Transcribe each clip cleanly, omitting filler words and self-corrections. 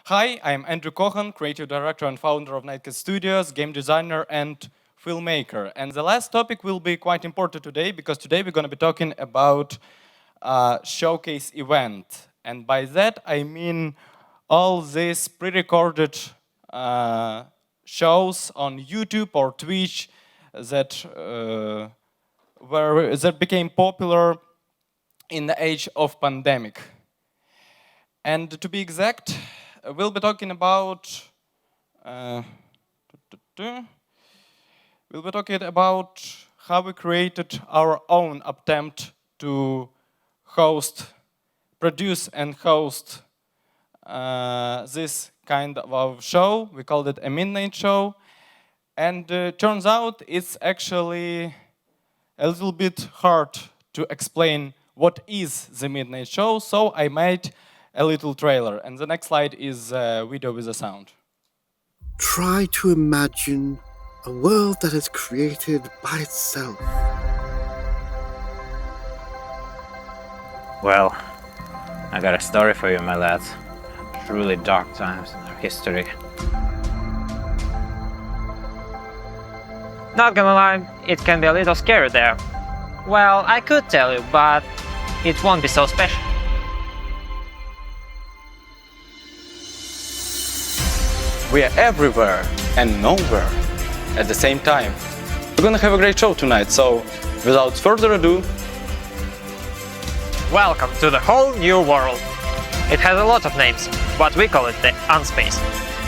Hi, I'm Andrew Kokhan, creative director and founder of NightCat Studios, game designer and filmmaker. And the last topic will be quite important today because today we're going to be talking about showcase event. And by that I mean all these pre-recorded shows on YouTube or Twitch that that became popular in the age of pandemic. And to be exact, we'll be talking about how we created our own attempt to produce and host this kind of show. We called it a midnight show, and turns out it's actually a little bit hard to explain what is the midnight show. So I made a little trailer, and the next slide is a video with a sound. Try to imagine a world that is created by itself. Well, I got a story for you, my lads. Truly dark times in our history. Not gonna lie, it can be a little scary there. Well, I could tell you, but it won't be so special. We are everywhere and nowhere at the same time. We're gonna have a great show tonight, so without further ado, Welcome to the whole new world. It has a lot of names, but we call it the Unspace.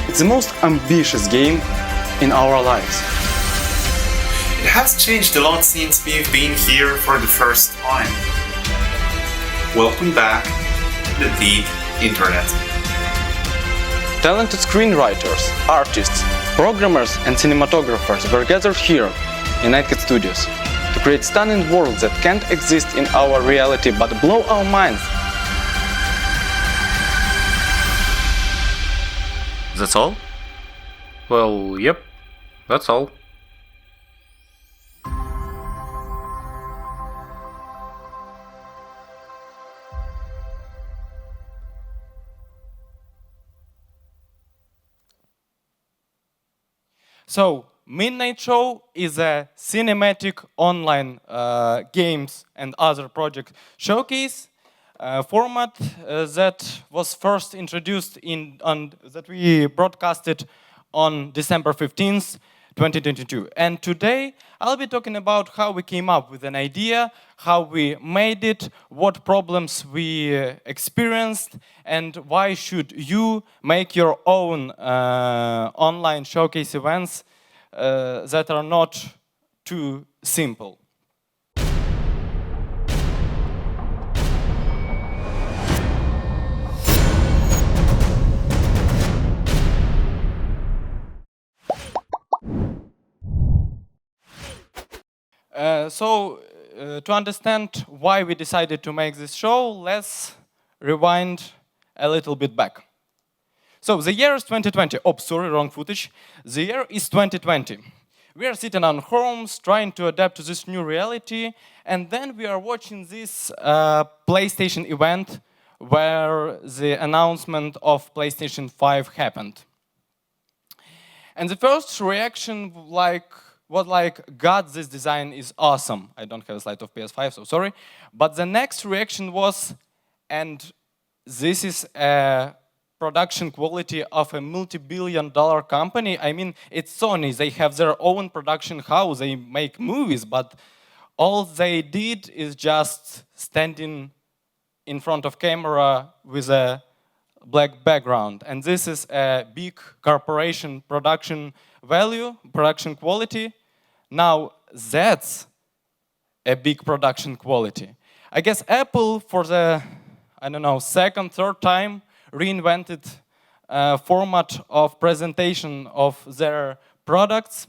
it's the most ambitious game in our lives. It has changed a lot since we've been here for the first time. Welcome back to the deep internet. Talented screenwriters, artists, programmers and cinematographers were gathered here in NightCat Studios to create stunning worlds that can't exist in our reality but blow our minds. That's all? Well, yep, that's all. So, Midnight Show is a cinematic online games and other project showcase format that was first introduced that we broadcasted on December 15th, 2022. And today I'll be talking about how we came up with an idea, how we made it, what problems we experienced, and why should you make your own online showcase events that are not too simple. To understand why we decided to make this show, let's rewind a little bit back. So the year is 2020. Oh, sorry, wrong footage. The year is 2020. We are sitting on homes trying to adapt to this new reality, and then we are watching this PlayStation event where the announcement of PlayStation 5 happened. And the first reaction was like, God, this design is awesome. I don't have a slide of PS5, so sorry. But the next reaction was, and this is a production quality of a multi-billion-dollar company. I mean, it's Sony. They have their own production house. They make movies, but all they did is just standing in front of camera with a black background. And this is a big corporation production value, production quality. Now, that's a big production quality. I guess Apple, for the, second, third time, reinvented format of presentation of their products.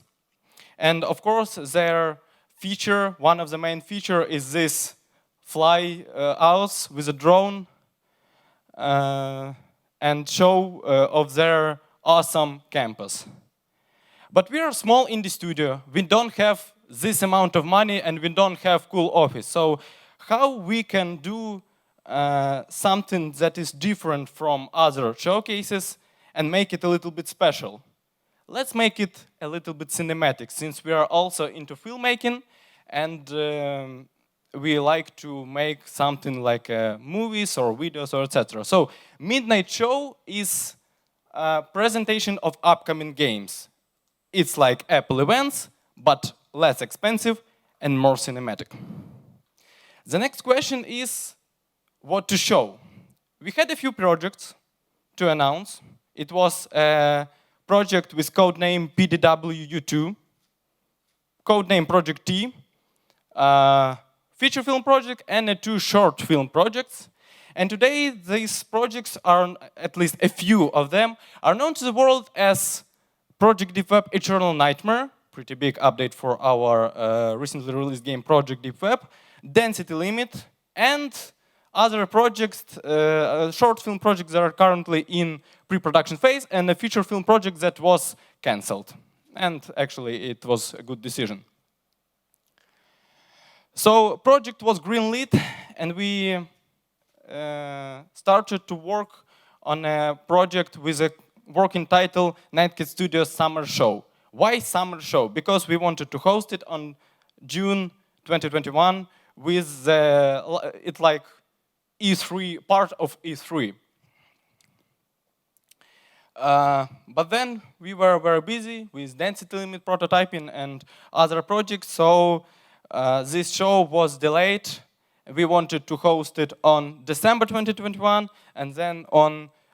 And of course, their feature, one of the main feature is this fly out with a drone and show of their awesome campus. But we are small indie studio. We don't have this amount of money and we don't have cool office. So how we can do something that is different from other showcases and make it a little bit special. Let's make it a little bit cinematic, since we are also into filmmaking, and we like to make something like movies or videos or etc. So Midnight Show is a presentation of upcoming games. It's like Apple events, but less expensive and more cinematic. The next question is what to show. We had a few projects to announce. It was a project with codename PDWU2, codename Project T, feature film project, and 2 short film projects. And today, these projects are, at least a few of them, are known to the world as Project Deep Web Eternal Nightmare, pretty big update for our recently released game Project Deep Web, Density Limit, and other projects, short film projects that are currently in pre-production phase, and a feature film project that was cancelled. And actually, it was a good decision. So, project was greenlit, and we started to work on a project with a working title, NightCat Studios Summer Show. Why Summer Show? Because we wanted to host it on June 2021 with it's like E3, part of E3. But then we were very busy with density limit prototyping and other projects, so this show was delayed. We wanted to host it on December 2021, and then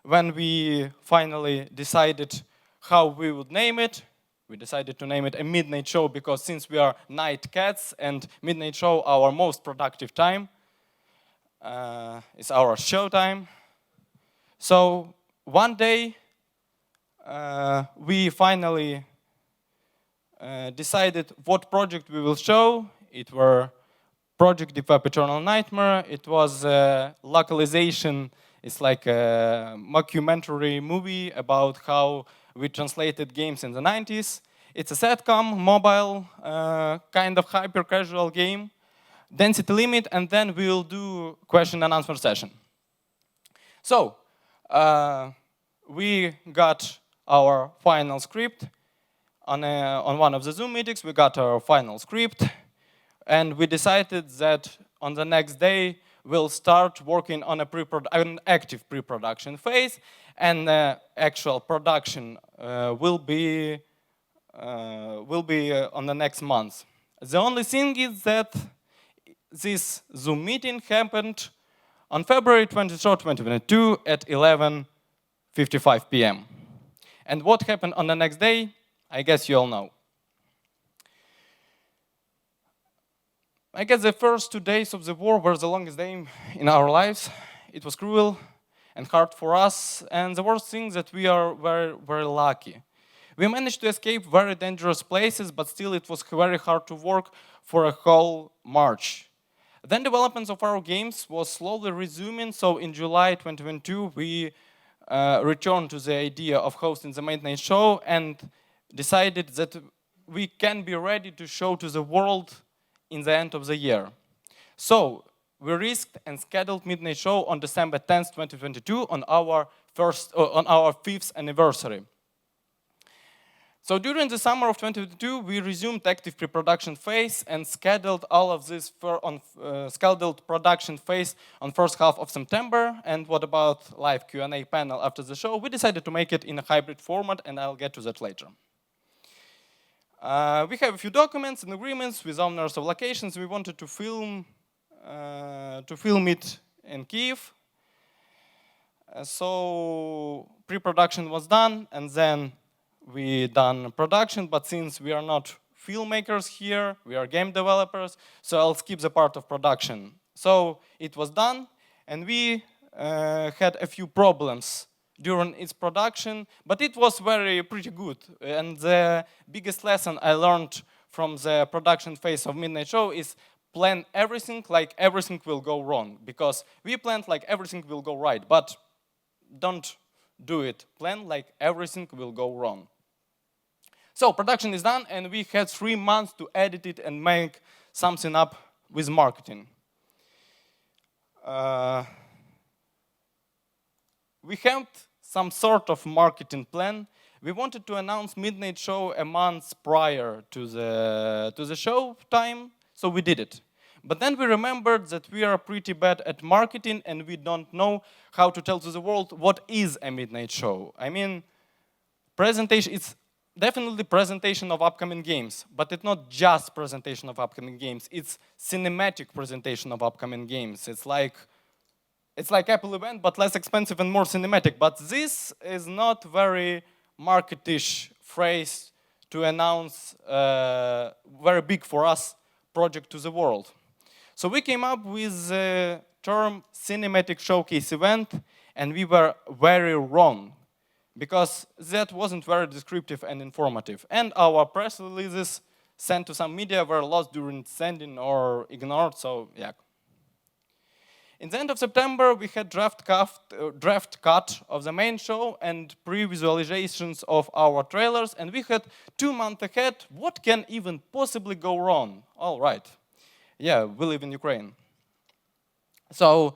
when we finally decided how we would name it, we decided to name it a Midnight Show, because since we are night cats and Midnight Show our most productive time, it's our show time. So one day we finally decided what project we will show. It were Project Deep Web Eternal Nightmare. It was a localization. It's like a mockumentary movie about how we translated games in the 90s. It's a satcom, mobile, kind of hyper-casual game, density limit, and then we'll do question and answer session. So, we got our final script. On one of the Zoom meetings, we got our final script, and we decided that on the next day, we'll start working on an active pre-production phase, and actual production will be on the next month. The only thing is that this Zoom meeting happened on February 23rd, 2022 at 11:55 p.m. And what happened on the next day, I guess you all know. I guess the first 2 days of the war were the longest day in our lives. It was cruel and hard for us, and the worst thing is that we are very, very lucky. We managed to escape very dangerous places, but still it was very hard to work for a whole March. Then development of our games was slowly resuming, so in July 2022 we returned to the idea of hosting the Midnight Show and decided that we can be ready to show to the world in the end of the year. So we risked and scheduled Midnight Show on December 10th, 2022 on our 5th anniversary. So during the summer of 2022, we resumed active pre-production phase and scheduled all of this scheduled production phase on first half of September. And what about live Q&A panel after the show? We decided to make it in a hybrid format, and I'll get to that later. We have a few documents and agreements with owners of locations. We wanted to film it in Kyiv. So pre-production was done, and then we done production, but since we are not filmmakers here, we are game developers, so I'll skip the part of production. So it was done, and we had a few problems during its production, but it was pretty good. And the biggest lesson I learned from the production phase of Midnight Show is plan everything like everything will go wrong, because we planned like everything will go right, but don't do it. Plan like everything will go wrong. So production is done, and we had 3 months to edit it and make something up with marketing. We had some sort of marketing plan. We wanted to announce Midnight Show a month prior to the show time, so we did it. But then we remembered that we are pretty bad at marketing and we don't know how to tell to the world what is a midnight show. I mean, presentation, it's definitely presentation of upcoming games, but it's not just presentation of upcoming games, it's cinematic presentation of upcoming games. It's like Apple event, but less expensive and more cinematic. But this is not very marketish phrase to announce very big for us project to the world. So we came up with the term cinematic showcase event, and we were very wrong because that wasn't very descriptive and informative. And our press releases sent to some media were lost during sending or ignored, so yeah. In the end of September, we had draft cut of the main show and pre-visualizations of our trailers, and we had 2 months ahead. What can even possibly go wrong? All right. Yeah, we live in Ukraine. So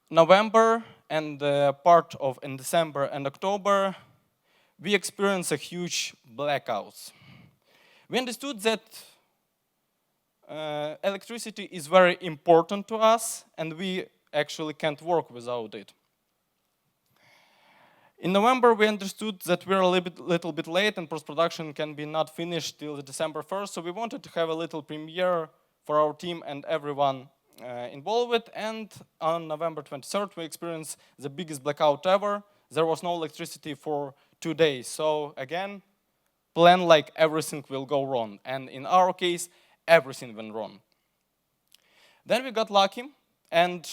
November and part of in December and October, we experienced a huge blackouts. We understood that electricity is very important to us, and we actually can't work without it. In November, we understood that we're a little bit late and post-production can be not finished till December 1st, so we wanted to have a little premiere for our team and everyone involved with, and on November 23rd, we experienced the biggest blackout ever. There was no electricity for 2 days, so again, plan like everything will go wrong, and in our case, everything went wrong. Then we got lucky, and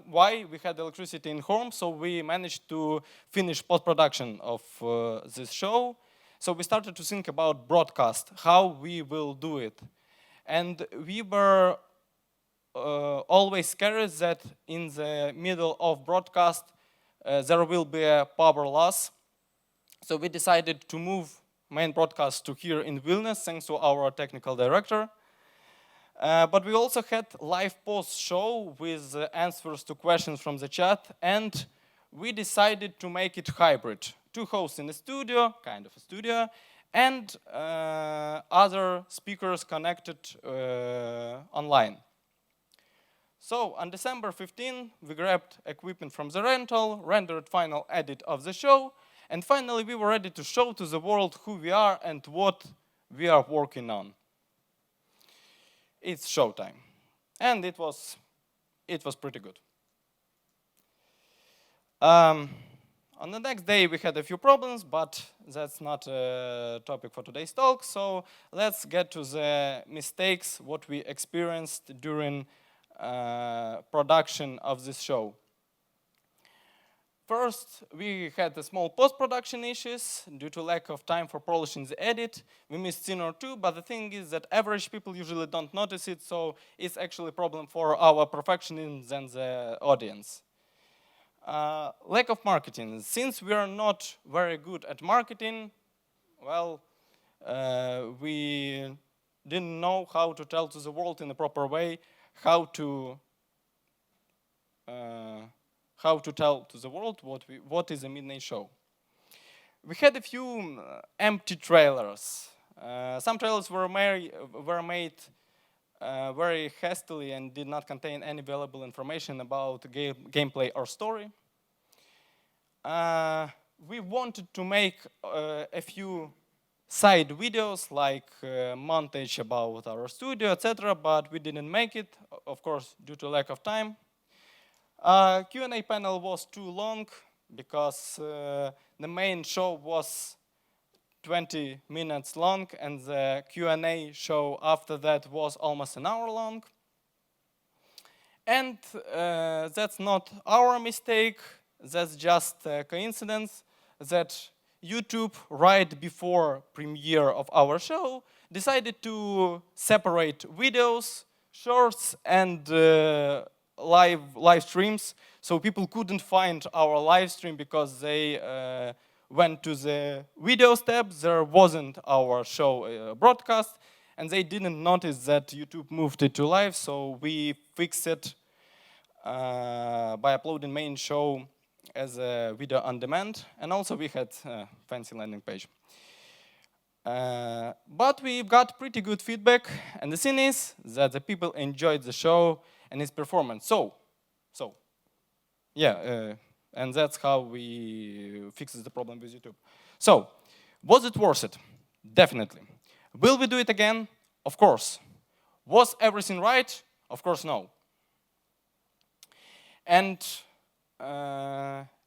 why we had electricity in home, so we managed to finish post-production of this show. So we started to think about broadcast, how we will do it. And we were always scared that in the middle of broadcast, there will be a power loss. So we decided to move main broadcast to here in Vilnius, thanks to our technical director. But we also had live post-show with answers to questions from the chat, and we decided to make it hybrid. 2 hosts in the studio, kind of a studio, and other speakers connected online. So on December 15, we grabbed equipment from the rental, rendered final edit of the show, and finally we were ready to show to the world who we are and what we are working on. It's showtime. And it was pretty good. On the next day, we had a few problems, but that's not a topic for today's talk. So let's get to the mistakes, what we experienced during production of this show. First, we had the small post-production issues due to lack of time for polishing the edit. We missed scene or 2, but the thing is that average people usually don't notice it, so it's actually a problem for our perfectionists and the audience. Lack of marketing. Since we are not very good at marketing, well, we didn't know how to tell to the world in a proper way how to tell to the world what is a midnight show. We had a few empty trailers. Some trailers were made very hastily and did not contain any valuable information about gameplay or story. We wanted to make a few side videos like montage about our studio, etc., but we didn't make it, of course, due to lack of time. Q&A panel was too long because the main show was 20 minutes long and the Q&A show after that was almost an hour long. And that's not our mistake, that's just a coincidence that YouTube, right before premiere of our show, decided to separate videos, shorts, and live streams, so people couldn't find our live stream because they went to the videos tab, there wasn't our show broadcast, and they didn't notice that YouTube moved it to live, so we fixed it by uploading main show as a video on demand, and also we had a fancy landing page. But we got pretty good feedback, and the thing is that the people enjoyed the show and its performance. And that's how we fixed the problem with YouTube. So, was it worth it? Definitely. Will we do it again? Of course. Was everything right? Of course, no. And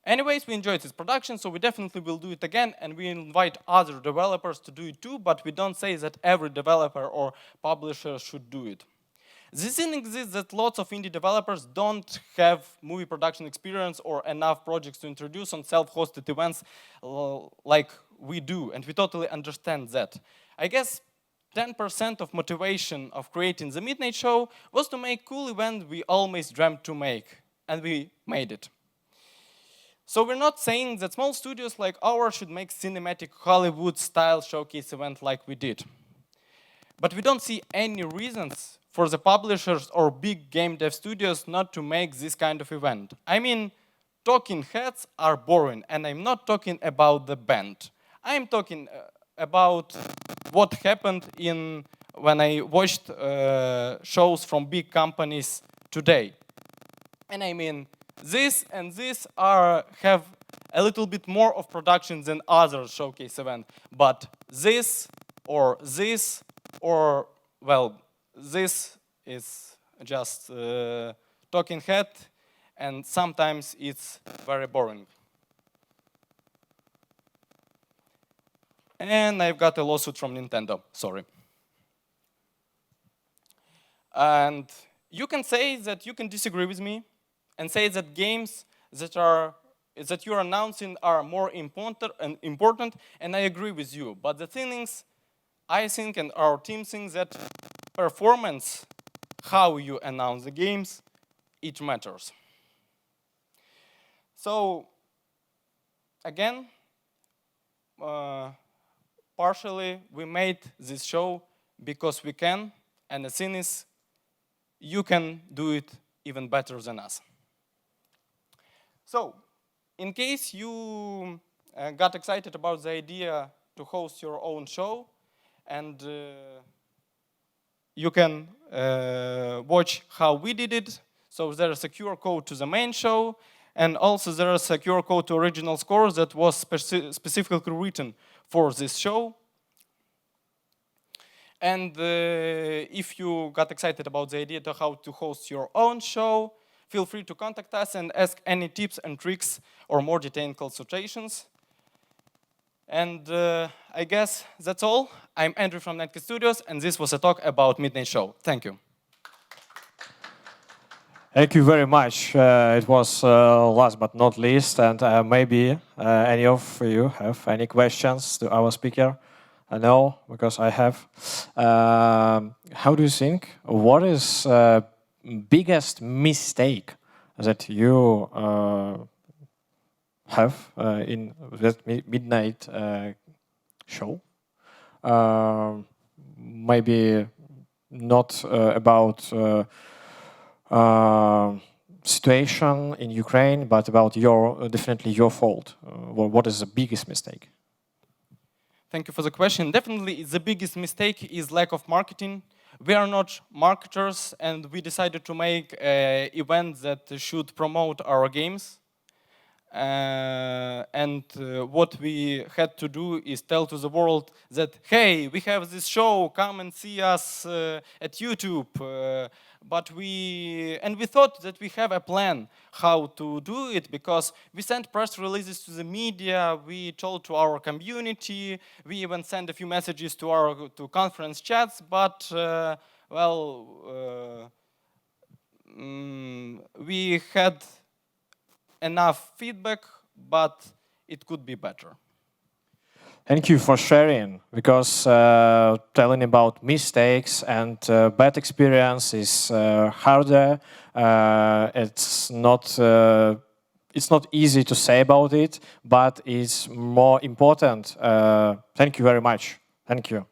anyways, we enjoyed this production, so we definitely will do it again, and we invite other developers to do it too, but we don't say that every developer or publisher should do it. The thing exists that lots of indie developers don't have movie production experience or enough projects to introduce on self-hosted events like we do, and we totally understand that. I guess 10% of motivation of creating the Midnight Show was to make cool event we always dreamt to make, and we made it. So we're not saying that small studios like ours should make cinematic Hollywood-style showcase event like we did. But we don't see any reasons for the publishers or big game dev studios not to make this kind of event. I mean, talking heads are boring, and I'm not talking about the band. I'm talking about what happened when I watched shows from big companies today. And I mean, this and this have a little bit more of production than other showcase events, but this, well, this is just talking head, and sometimes it's very boring. And I've got a lawsuit from Nintendo, sorry. And you can say that you can disagree with me and say that games that you're announcing are more important, and I agree with you. But the thing is, I think and our team thinks that performance, how you announce the games, it matters. So, again, partially we made this show because we can, and the thing is, you can do it even better than us. So, in case you got excited about the idea to host your own show, and you can watch how we did it. So there's a QR code to the main show, and also there's a QR code to original scores that was specifically written for this show. And if you got excited about the idea to how to host your own show, feel free to contact us and ask any tips and tricks or more detailed consultations. And I guess that's all. I'm Andrew from NightCat Studios, and this was a talk about Midnight Show. Thank you. Thank you very much. It was last but not least, and maybe any of you have any questions to our speaker. I know, because I have. How do you think? What is biggest mistake that you have in that Midnight Show? Maybe not about situation in Ukraine, but about definitely your fault. What is the biggest mistake? Thank you for the question. Definitely, the biggest mistake is lack of marketing. We are not marketers, and we decided to make an event that should promote our games. What we had to do is tell to the world that, hey, we have this show, come and see us at YouTube. But we thought that we have a plan how to do it, because we sent press releases to the media, we told to our community, we even sent a few messages to conference chats, but we had enough feedback, but it could be better. Thank you for sharing, because telling about mistakes and bad experience is harder. It's not easy to say about it, but it's more important. Thank you very much. Thank you.